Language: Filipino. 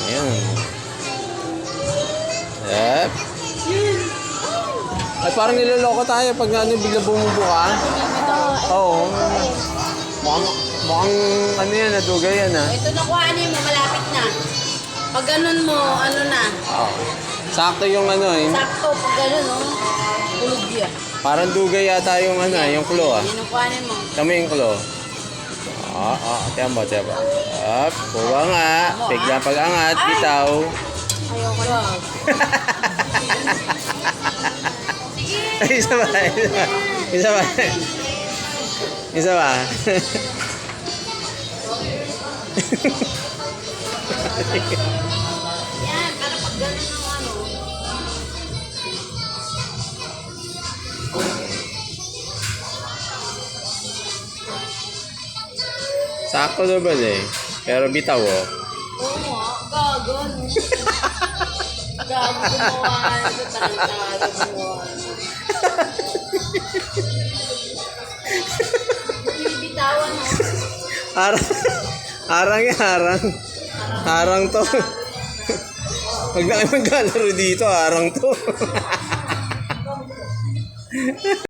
Ayan. Yep. Ay, parang niloloko tayo pag ano, bigla bumubuka. Oo. Mukhang ano yan, nadugay yan ah. Ito nakuhanin mo, malapit na. Pag ganun mo, ano na. Oo. Sakto yung ano eh. Sakto, pag ganun, oh. Tulog yan. Parang dugay yata yung ano, yung claw ah. Yan ang kuhanin mo. Tama yung claw. Tiyan mo. Up, kuha nga. Bigla pag-angat, bitaw. Ayoko na. Ay, isa ba? Isa ba? Yan, para pag ganun ng ano. Sakto naman eh. Pero bitaw oh. Oo nga, gago, no? Gago gumawa ka nito, tarantado gumawa. Binibitawan, no? Harang. Harang to. Pag na kayo maglalaro dito, harang to.